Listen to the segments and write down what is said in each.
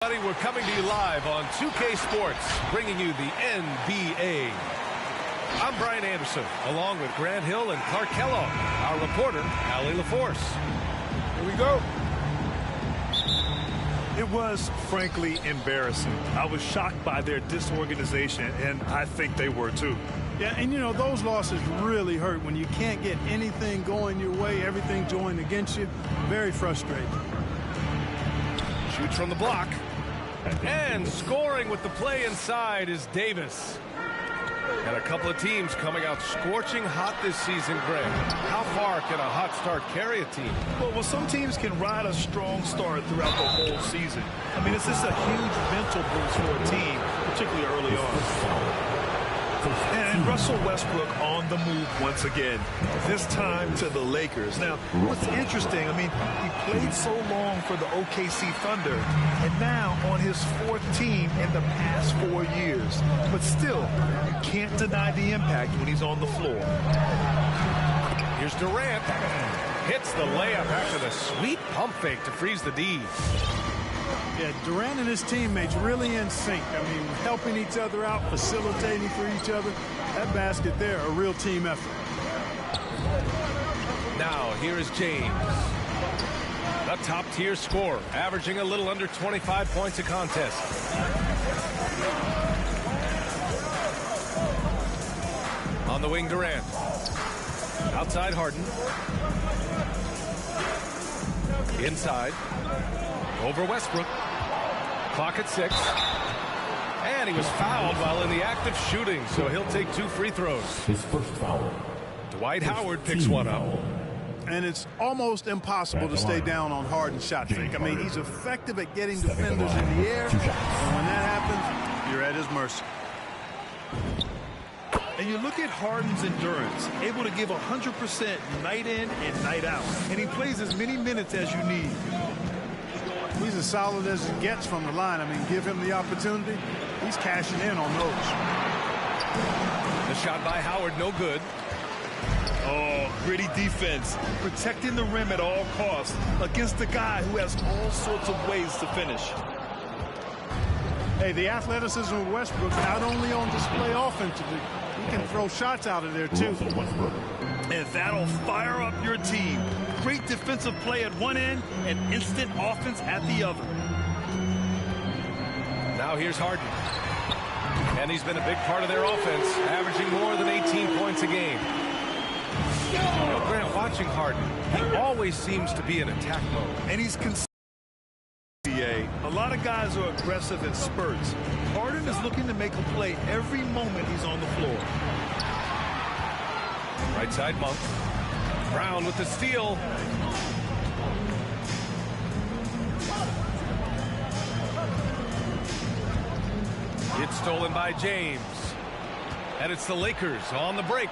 We're coming to you live on 2K Sports, bringing you the NBA. I'm Brian Anderson, along with Grant Hill and Clark Kellogg, our reporter, Allie LaForce. Here we go. It was, frankly, embarrassing. I was shocked by their disorganization, and I think they were, too. Yeah, and, you know, those losses really hurt when you can't get anything going your way, everything going against you. Very frustrating. Shoots from the block. And scoring with the play inside is Davis. And a couple of teams coming out scorching hot this season, Greg. How far can a hot start carry a team? Well, some teams can ride a strong start throughout the whole season. I mean, it's just a huge mental boost for a team, particularly early on. And Russell Westbrook on the move once again, this time to the Lakers. Now, what's interesting, I mean, he played so long for the OKC Thunder, and now on his fourth team in the past 4 years. But still, you can't deny the impact when he's on the floor. Here's Durant. Hits the layup after the sweet pump fake to freeze the D. Yeah, Durant and his teammates really in sync. I mean, helping each other out, facilitating for each other. That basket there, a real team effort. Now, here is James. A top-tier scorer, averaging a little under 25 points a contest. On the wing, Durant. Outside, Harden. Inside. Over Westbrook. Clock at 6. And he was fouled while in the act of shooting, so he'll take 2 free throws. His first foul. Dwight Howard picks one up. And it's almost impossible to stay down on Harden's shot fake. I mean, he's effective at getting defenders in the air. And when that happens, you're at his mercy. And you look at Harden's endurance, able to give 100% night in and night out. And he plays as many minutes as you need. He's as solid as it gets from the line. I mean, give him the opportunity. He's cashing in on those. The shot by Howard, no good. Oh, gritty defense. Protecting the rim at all costs against a guy who has all sorts of ways to finish. Hey, the athleticism of Westbrook not only on display offensively, he can throw shots out of there, too. And that'll fire up your team. Great defensive play at one end and instant offense at the other. Now here's Harden. And he's been a big part of their offense, averaging more than 18 points a game. You know, Grant, watching Harden, he always seems to be in attack mode. And he's consistent. A lot of guys are aggressive in spurts. Harden is looking to make a play every moment he's on the floor. Right side, Monk. Brown with the steal. It's stolen by James. And it's the Lakers on the break.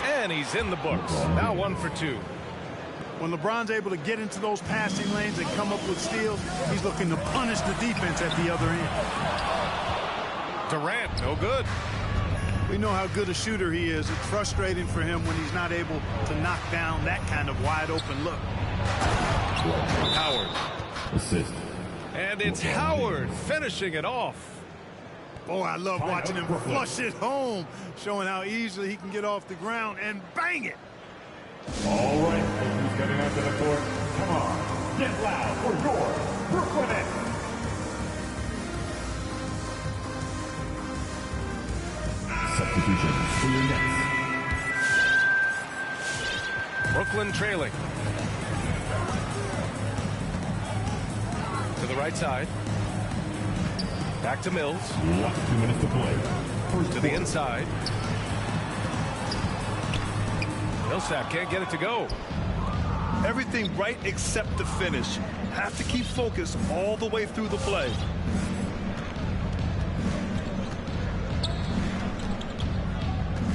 And he's in the books. Now 1 for 2. When LeBron's able to get into those passing lanes and come up with steals, he's looking to punish the defense at the other end. Durant, no good. We know how good a shooter he is. It's frustrating for him when he's not able to knock down that kind of wide-open look. Howard. Assist. And it's Howard finishing it off. Oh, I love watching him flush it home, showing how easily he can get off the ground and bang it. All right, who's getting onto the court? Come on, get loud for your Brooklyn Nets. Substitution for your Nets. Brooklyn trailing. To the right side. Back to Mills. 2 minutes to play. First to the inside. Millsap can't get it to go. Everything right except the finish. Have to keep focused all the way through the play.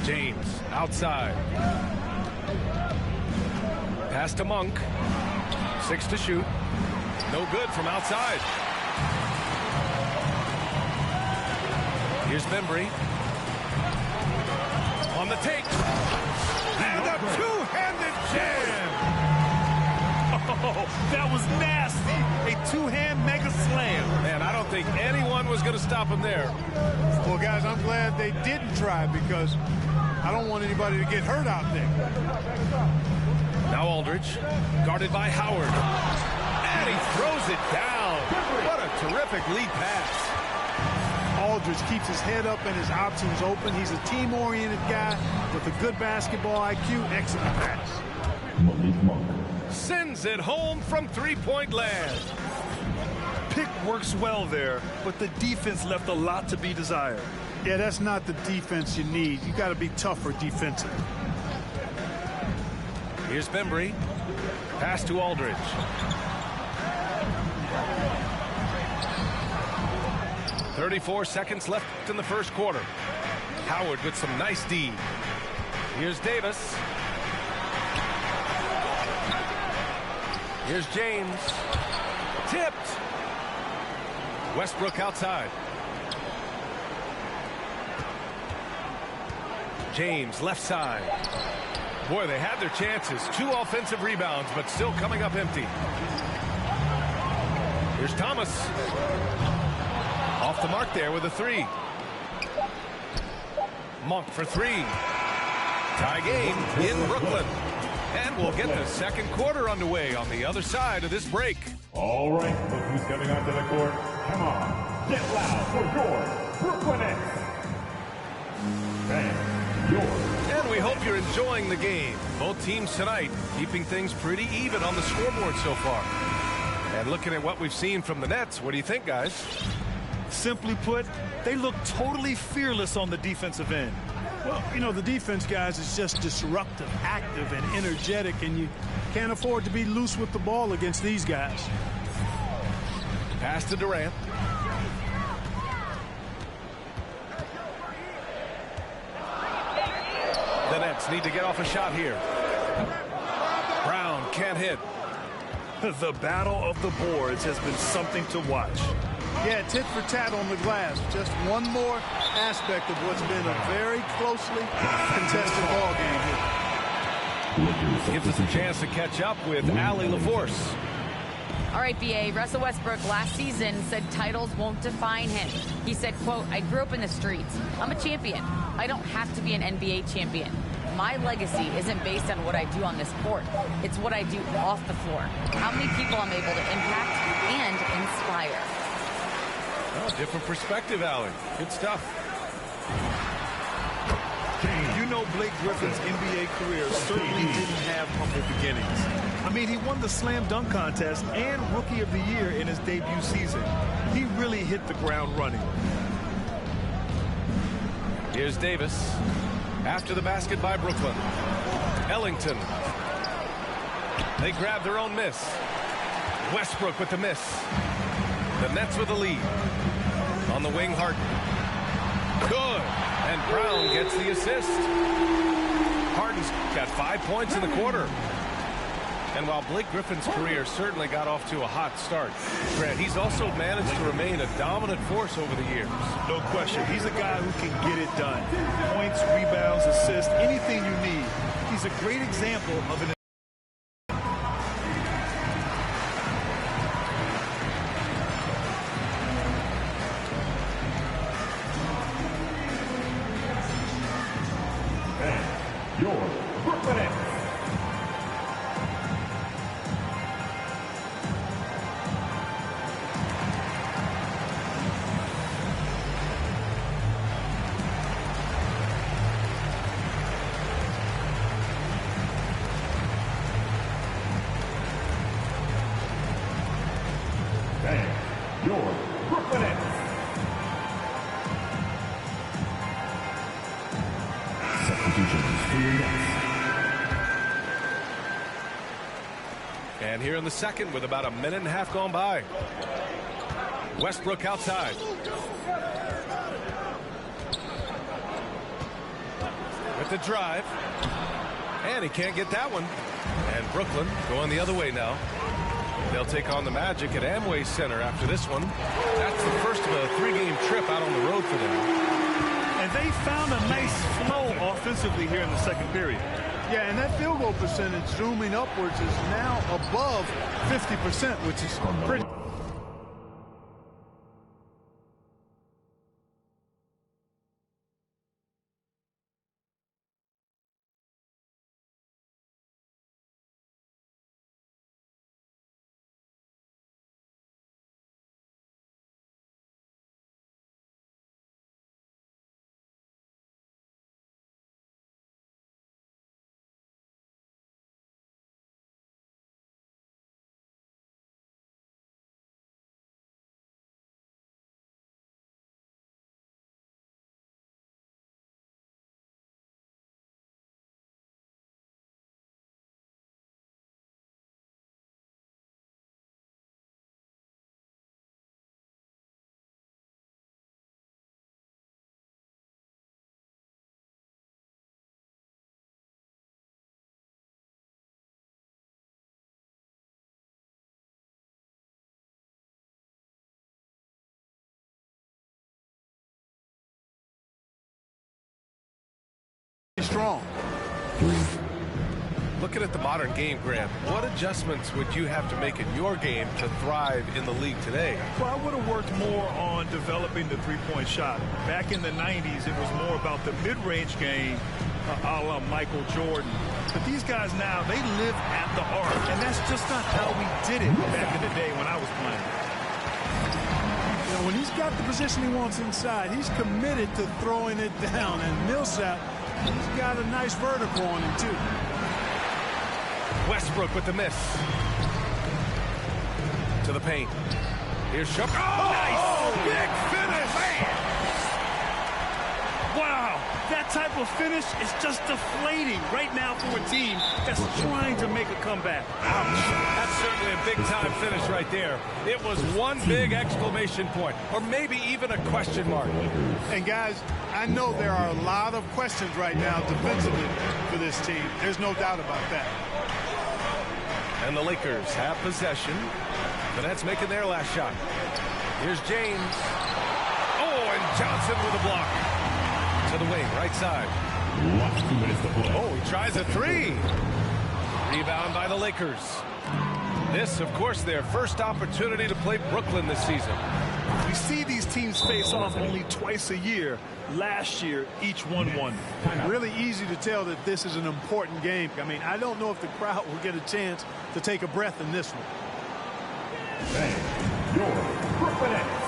James outside. Pass to Monk. 6 to shoot. No good from outside. Here's Bembry. On the take. And a two-handed jam. Oh, that was nasty. A two-hand mega slam. Man, I don't think anyone was going to stop him there. Well, guys, I'm glad they didn't try because I don't want anybody to get hurt out there. Now Aldridge, guarded by Howard. And he throws it down. What a terrific lead pass. Aldridge keeps his head up and his options open. He's a team-oriented guy with a good basketball IQ. Excellent pass. Sends it home from three-point land. Pick works well there, but the defense left a lot to be desired. Yeah, that's not the defense you need. You got to be tougher defensively. Here's Bembry. Pass to Aldridge. "34 seconds left in the first quarter. Howard with some nice D. Here's Davis. Here's James. Tipped. Westbrook outside. James left side. Boy, they had their chances. 2 offensive rebounds, but still coming up empty. Here's Thomas. Off the mark there with a 3. Monk for 3. Tie game in Brooklyn. And we'll get the second quarter underway on the other side of this break. All right, look who's coming onto the court. Come on, get loud for your Brooklyn Nets. And yours. And we hope you're enjoying the game. Both teams tonight keeping things pretty even on the scoreboard so far. And looking at what we've seen from the Nets, what do you think, guys? Simply put, they look totally fearless on the defensive end. Well, you know, the defense, guys, is just disruptive, active, and energetic, and you can't afford to be loose with the ball against these guys. Pass to Durant. The Nets need to get off a shot here. Brown can't hit. The battle of the boards has been something to watch. Yeah, tit for tat on the glass. Just one more aspect of what's been a very closely contested ball game here. Gives us a chance to catch up with Allie LaForce. All right, BA, Russell Westbrook last season said titles won't define him. He said, quote, "I grew up in the streets. I'm a champion. I don't have to be an NBA champion. My legacy isn't based on what I do on this court. It's what I do off the floor. How many people I'm able to impact and inspire." Oh, different perspective, Allie. Good stuff. You know, Blake Griffin's NBA career certainly didn't have humble beginnings. I mean, he won the slam dunk contest and Rookie of the Year in his debut season. He really hit the ground running. Here's Davis. After the basket by Brooklyn. Ellington. They grab their own miss. Westbrook with the miss. The Nets with the lead. On the wing, Harden. Good. And Brown gets the assist. Harden's got 5 points in the quarter. And while Blake Griffin's career certainly got off to a hot start, Grant, he's also managed to remain a dominant force over the years. No question. He's a guy who can get it done. Points, rebounds, assists, anything you need. He's a great example of an Your Brooklyn Nets. And your Brooklyn Nets. And here in the second with about a minute and a half gone by. Westbrook outside. With the drive. And he can't get that one. And Brooklyn going the other way now. They'll take on the Magic at Amway Center after this one. That's the first of a 3-game trip out on the road for them. And they found a nice flow offensively here in the second period. Yeah, and that field goal percentage zooming upwards is now above 50%, which is pretty. Strong. Looking at the modern game, Grant, what adjustments would you have to make in your game to thrive in the league today? Well, I would have worked more on developing the three-point shot. Back in the 90s, it was more about the mid-range game, a la Michael Jordan. But these guys now, they live at the arc, and that's just not how we did it back in the day when I was playing. You know, when he's got the position he wants inside, he's committed to throwing it down. And Millsap, he's got a nice vertical on him, too. Westbrook with the miss. To the paint. Here's Shump. Oh, nice! Big finish! Man. Wow, that type of finish is just deflating right now for a team that's trying to make a comeback. Ouch. That's certainly a big-time finish right there. It was one big exclamation point, or maybe even a question mark. And, guys, I know there are a lot of questions right now defensively for this team. There's no doubt about that. And the Lakers have possession. The Nets making their last shot. Here's James. Oh, and Johnson with a block. To the wing, right side. Oh, he tries a three. Rebound by the Lakers. This, of course, their first opportunity to play Brooklyn this season. We see these teams face off only twice a year. Last year, each won. Really easy to tell that this is an important game. I mean, I don't know if the crowd will get a chance to take a breath in this one. And your Brooklyn Nets.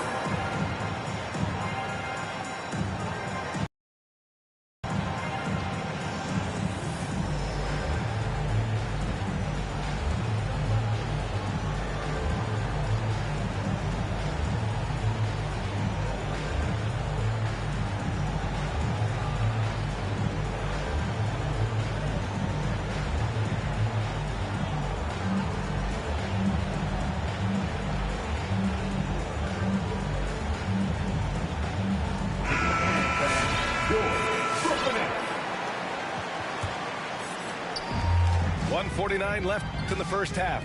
.49 left in the first half.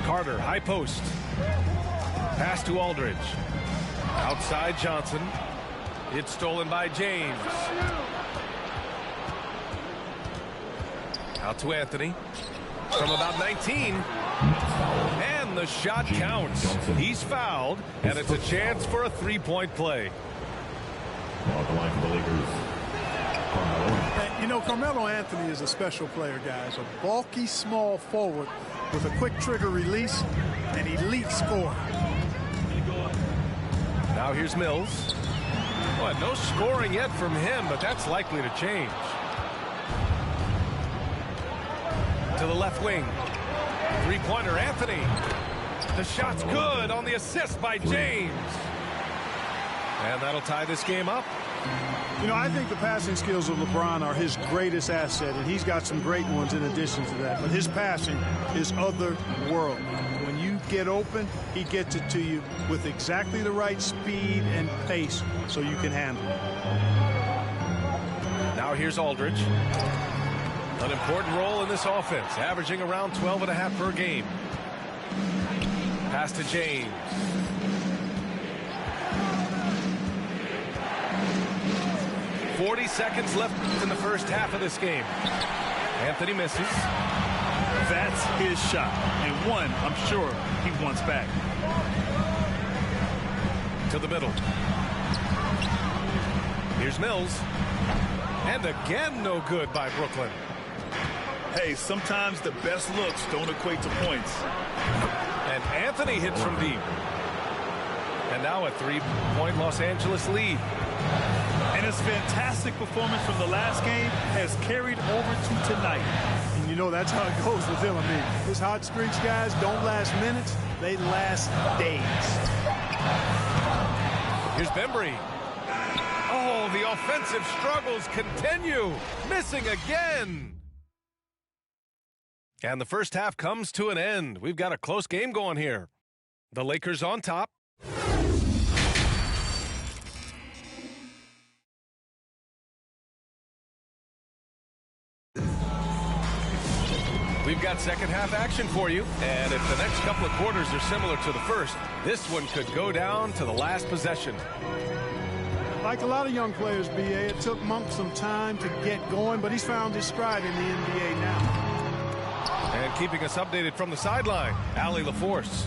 Carter, high post. Pass to Aldridge. Outside Johnson. It's stolen by James. Out to Anthony. From about 19. And the shot counts. He's fouled, and it's a chance for a three-point play. On the line for the Lakers. You know, Carmelo Anthony is a special player, guys. A bulky, small forward with a quick trigger release, an elite scorer. Now here's Mills. Well, no scoring yet from him, but that's likely to change. To the left wing. Three-pointer, Anthony. The shot's good on the assist by James. And that'll tie this game up. You know, I think the passing skills of LeBron are his greatest asset, and he's got some great ones in addition to that. But his passing is otherworldly. When you get open, he gets it to you with exactly the right speed and pace so you can handle it. Now here's Aldridge. An important role in this offense, averaging around 12.5 per game. Pass to James. .40 seconds left in the first half of this game. Anthony misses. That's his shot, and one I'm sure he wants back. To the middle. Here's Mills. And again, no good by Brooklyn. Hey, sometimes the best looks don't equate to points. And Anthony hits from deep. And now a 3-point Los Angeles lead. And his fantastic performance from the last game has carried over to tonight. And you know that's how it goes with him. I mean, his hot streaks, guys, don't last minutes. They last days. Here's Bembry. Oh, the offensive struggles continue. Missing again. And the first half comes to an end. We've got a close game going here. The Lakers on top. We've got second half action for you. And if the next couple of quarters are similar to the first, this one could go down to the last possession. Like a lot of young players, B.A., it took Monk some time to get going, but he's found his stride in the NBA now. And keeping us updated from the sideline, Allie LaForce.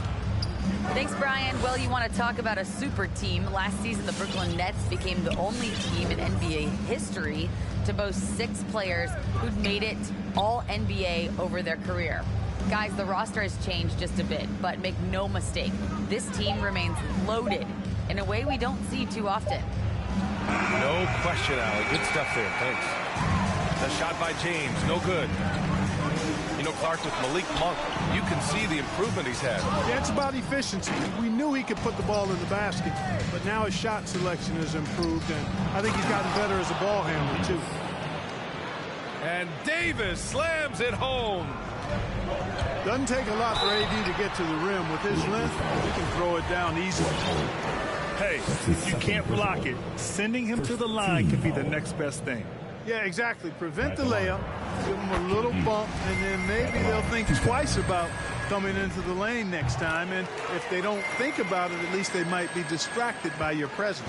Thanks, Brian. Well, you want to talk about a super team. Last season, the Brooklyn Nets became the only team in NBA history to boast 6 players who'd made it all NBA over their career. Guys, the roster has changed just a bit, but make no mistake, this team remains loaded in a way we don't see too often. No question, Allie. Good stuff there. Thanks. The shot by James, no good. You know, Clark, with Malik Monk, you can see the improvement he's had. Yeah, it's about efficiency. We knew he could put the ball in the basket, but now his shot selection has improved, and I think he's gotten better as a ball handler, too. And Davis slams it home. Doesn't take a lot for AD to get to the rim. With his length, he can throw it down easily. Hey, if you can't block it, sending him to the line could be the next best thing. Yeah, exactly. Prevent the layup, give them a little bump, and then maybe they'll think twice about coming into the lane next time. And if they don't think about it, at least they might be distracted by your presence.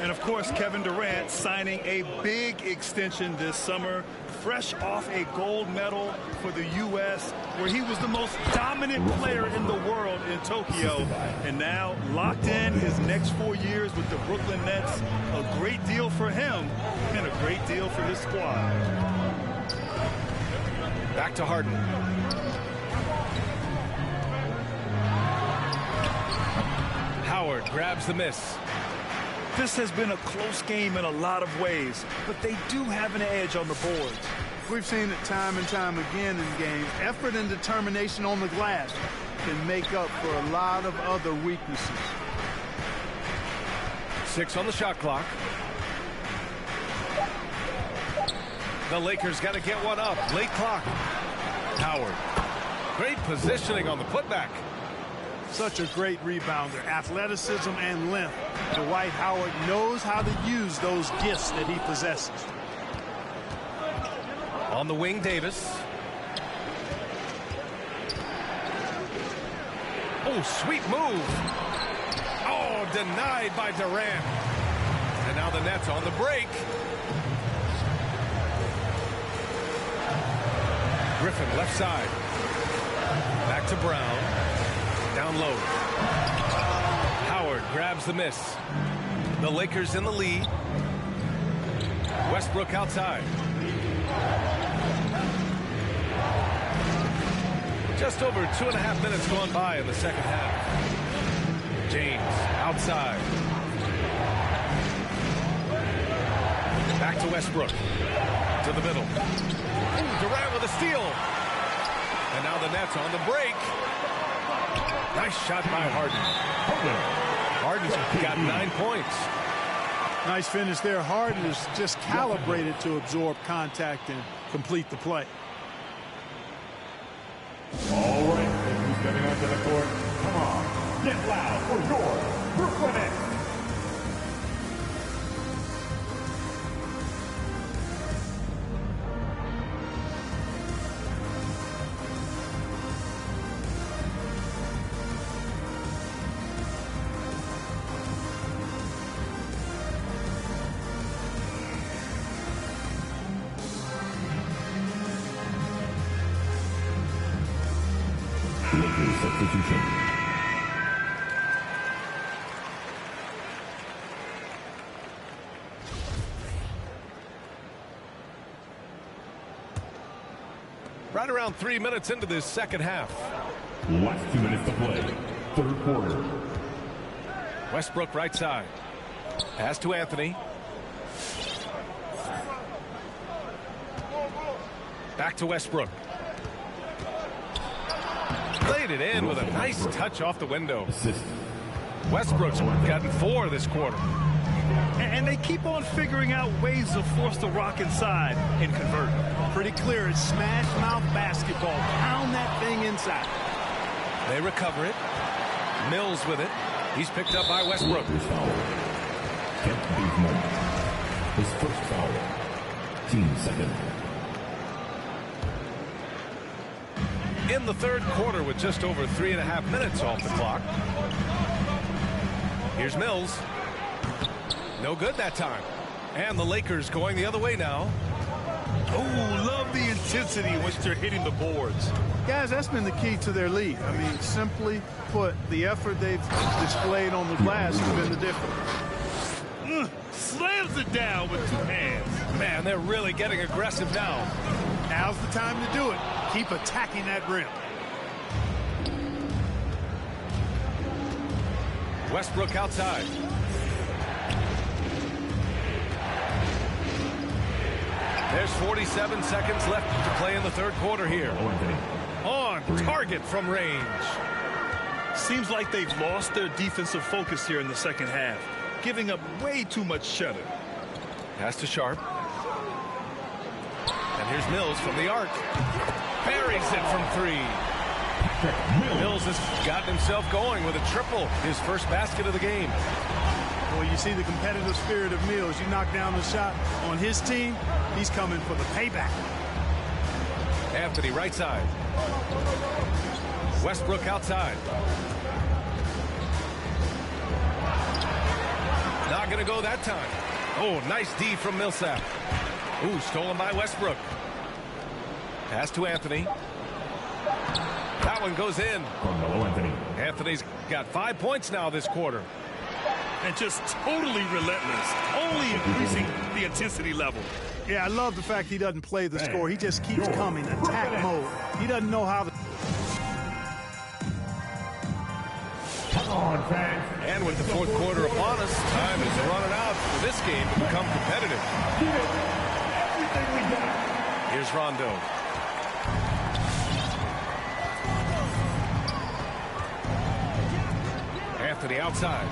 And, of course, Kevin Durant signing a big extension this summer, fresh off a gold medal for the U.S., where he was the most dominant player in the world in Tokyo. And now locked in his next 4 years with the Brooklyn Nets. A great deal for him and a great deal for his squad. Back to Harden. Howard grabs the miss. This has been a close game in a lot of ways, but they do have an edge on the boards. We've seen it time and time again in games. Effort and determination on the glass can make up for a lot of other weaknesses. 6 on the shot clock. The Lakers got to get one up. Late clock. Howard. Great positioning on the putback. Such a great rebounder, athleticism and length. Dwight Howard knows how to use those gifts that he possesses. On the wing, Davis. Oh, sweet move. Oh, denied by Durant. And now the Nets on the break. Griffin left side. Back to Brown. Down low. Howard grabs the miss. The Lakers in the lead. Westbrook outside. Just over 2.5 minutes gone by in the second half. James outside. Back to Westbrook. To the middle. Ooh, Durant with a steal. And now the Nets on the break. Nice shot by Harden. Harden's got 9 points. Nice finish there. Harden is just calibrated to absorb contact and complete the play. All right, who's coming onto the court? Come on, get loud for your Brooklyn Nets. Lakers substitution. Right around 3 minutes into this second half. Last 2 minutes to play. Third quarter. Westbrook right side. Pass to Anthony. Back to Westbrook. Played it in with a nice touch off the window. Assist. Westbrook's gotten 4 this quarter. And they keep on figuring out ways to force the rock inside and convert. Pretty clear. It's smash mouth basketball. Pound that thing inside. They recover it. Mills with it. He's picked up by Westbrook. Lakers foul. Kent Bazemore. His first foul. Team second. In the third quarter with just over 3.5 minutes off the clock. Here's Mills. No good that time. And the Lakers going the other way now. Oh, love the intensity in which they're hitting the boards. Guys, that's been the key to their lead. I mean, simply put, the effort they've displayed on the glass has been the difference. Slams it down with 2 hands. Man, they're really getting aggressive now. Now's the time to do it. Keep attacking that rim. Westbrook outside. There's 47 seconds left to play in the third quarter here. On target from range. Seems like they've lost their defensive focus here in the second half, giving up way too much cheddar. Pass to Sharp. And here's Mills from the arc. Buries it from 3. Mills has gotten himself going with a triple, his first basket of the game. Well, you see the competitive spirit of Mills. You knock down the shot on his team, he's coming for the payback. Anthony right side. Westbrook outside. Not going to go that time. Oh, nice D from Millsap. Ooh, stolen by Westbrook. Pass to Anthony. That one goes in. Carmelo Anthony. Anthony's got 5 points now this quarter. And just totally relentless, only increasing the intensity level. Yeah, I love the fact he doesn't play the score. He just keeps coming, attack mode. He doesn't know how to... Come on, fans. And with the fourth quarter upon us, time is running out for this game to become competitive. Give it everything we got. Here's Rondo. Anthony outside.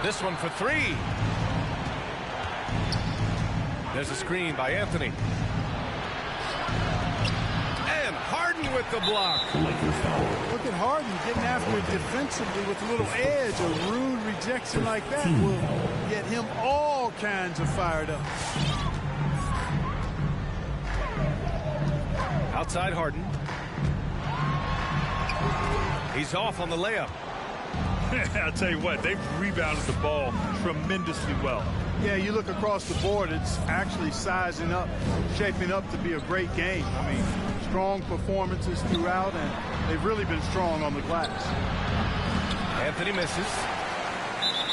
This one for 3. There's a screen by Anthony. And Harden with the block. Look at Harden getting after it defensively with a little edge. A rude rejection like that will get him all kinds of fired up. Outside Harden. He's off on the layup. I'll tell you what, they've rebounded the ball tremendously well. Yeah, you look across the board, it's actually sizing up, shaping up to be a great game. I mean, strong performances throughout, and they've really been strong on the glass. Anthony misses.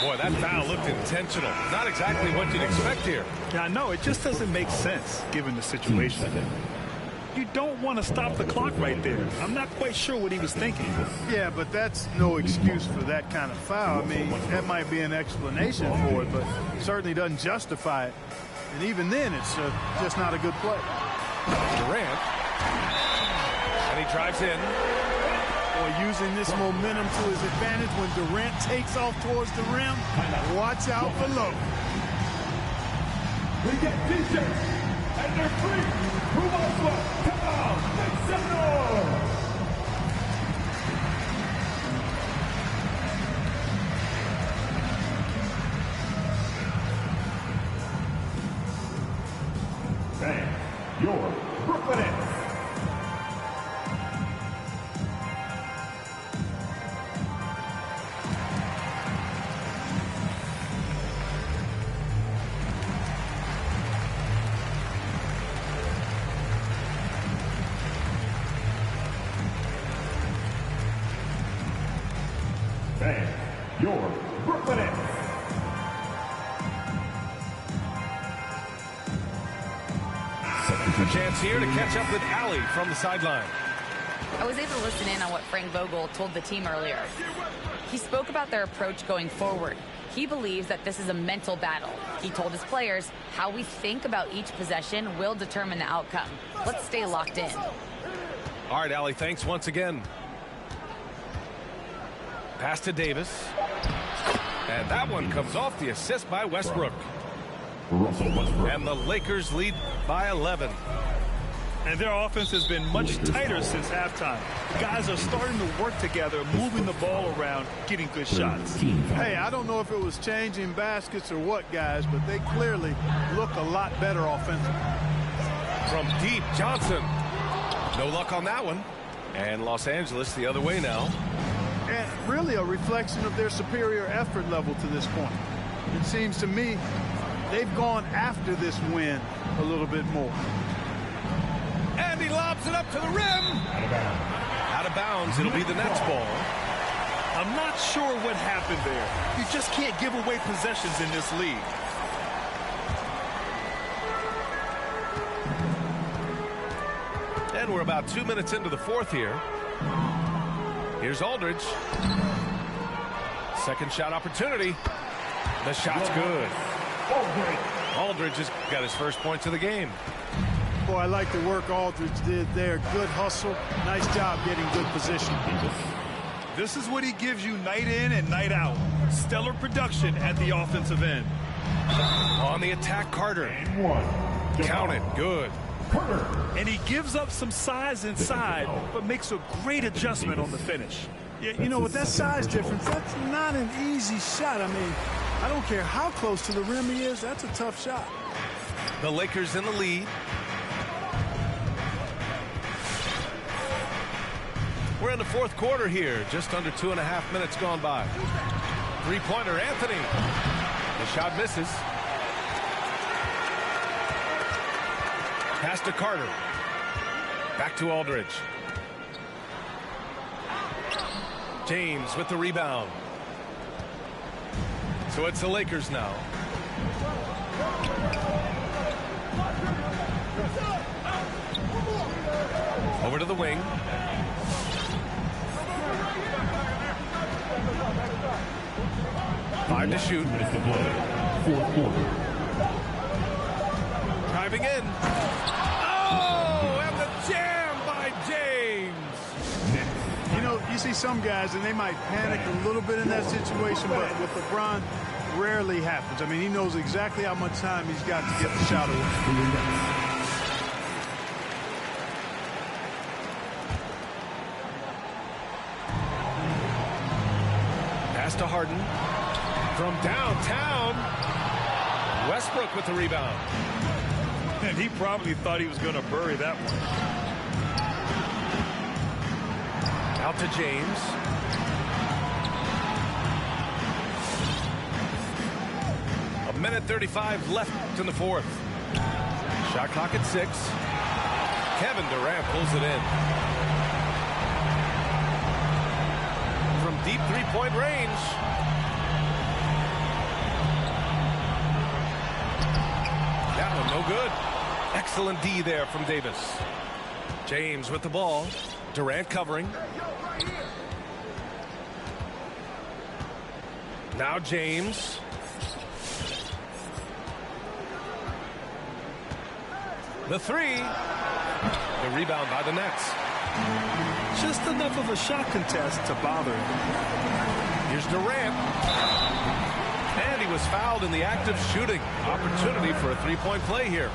Boy, that foul looked intentional. Not exactly what you'd expect here. Yeah, I know. It just doesn't make sense given the situation. You don't want to stop the clock right there. I'm not quite sure what he was thinking. Yeah, but that's no excuse for that kind of foul. I mean, that might be an explanation for it, but certainly doesn't justify it. And even then, it's just not a good play. Durant. And he drives in. Boy, using this momentum to his advantage when Durant takes off towards the rim. Watch out below. We get t-shirts and they're free. Who wants one? Come on, make some noise. Fans, your Brooklyn Nets. your Brooklyn Nets. A chance here to catch up with Allie from the sideline. I was able to listen in on what Frank Vogel told the team earlier. He spoke about their approach going forward. He believes that this is a mental battle. He told his players how we think about each possession will determine the outcome. Let's stay locked in. All right, Allie, thanks once again. Pass to Davis. And that one comes off the assist by Westbrook. And the Lakers lead by 11. And their offense has been much tighter since halftime. The guys are starting to work together, moving the ball around, getting good shots. Hey, I don't know if it was changing baskets or what, guys, but they clearly look a lot better offensively. From deep, Johnson. No luck on that one. And Los Angeles the other way now. And really a reflection of their superior effort level to this point. It seems to me they've gone after this win a little bit more. And he lobs it up to the rim. Out of bounds. It'll be the Nets ball. I'm not sure what happened there. You just can't give away possessions in this league. And we're about 2 minutes into the fourth here. Here's Aldridge. Second shot opportunity. The shot's good. Aldridge has got his first points of the game. Boy, I like the work Aldridge did there. Good hustle. Nice job getting good position. This is what he gives you night in and night out. Stellar production at the offensive end. On the attack, Carter. Count it. Good. And he gives up some size inside, but makes a great adjustment on the finish. Yeah, you know, with that size difference, that's not an easy shot. I mean, I don't care how close to the rim he is. That's a tough shot. The Lakers in the lead. We're in the fourth quarter here. Just under 2.5 minutes gone by. Three-pointer, Anthony. The shot misses. Pass to Carter. Back to Aldridge. James with the rebound. So it's the Lakers now. Over to the wing. Five to shoot. Driving in. Oh, and the jam by James. You know, you see some guys, and they might panic a little bit in that situation, but with LeBron, rarely happens. I mean, he knows exactly how much time he's got to get the shot away. Pass to Harden. From downtown, Westbrook with the rebound. And he probably thought he was going to bury that one. Out to James. A minute 35 left in the fourth. Shot clock at 6. Kevin Durant pulls it in. From deep three-point range. That one no good. Excellent D there from Davis. James with the ball. Durant covering. Now James. The three. The rebound by the Nets. Just enough of a shot contest to bother him. Here's Durant. And he was fouled in the act of shooting. Opportunity for a three-point play here.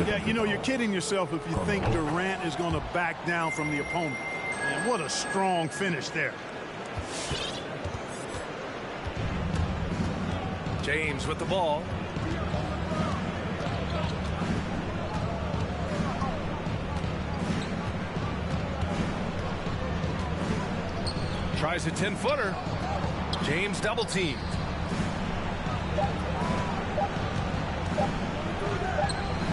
Yeah, you know, you're kidding yourself if you think Durant is going to back down from the opponent. And what a strong finish there. James with the ball. Tries a 10-footer. James double-teamed.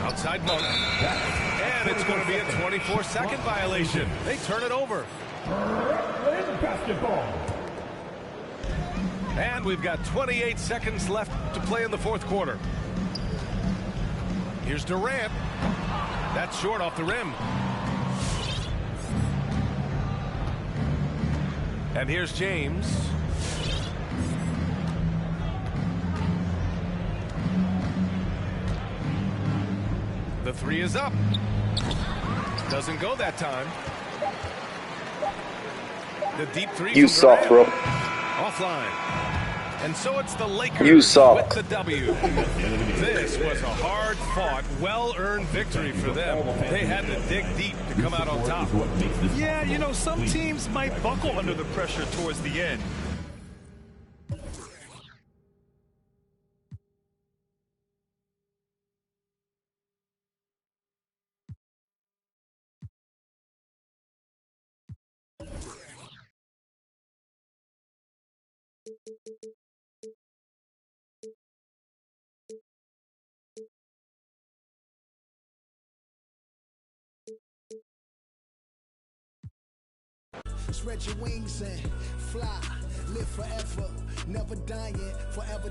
Outside Monk. And it's going to be a 24-second violation. They turn it over. Basketball. And we've got 28 seconds left to play in the fourth quarter. Here's Durant. That's short off the rim. And here's James. The three is up. Doesn't go that time. The deep three. You suck, bro. Offline. And so it's the Lakers You suck. with the W. This was a hard-fought, well-earned victory for them. They had to dig deep to come out on top. Yeah, you know, some teams might buckle under the pressure towards the end. Spread your wings and fly, live forever, never dying, forever.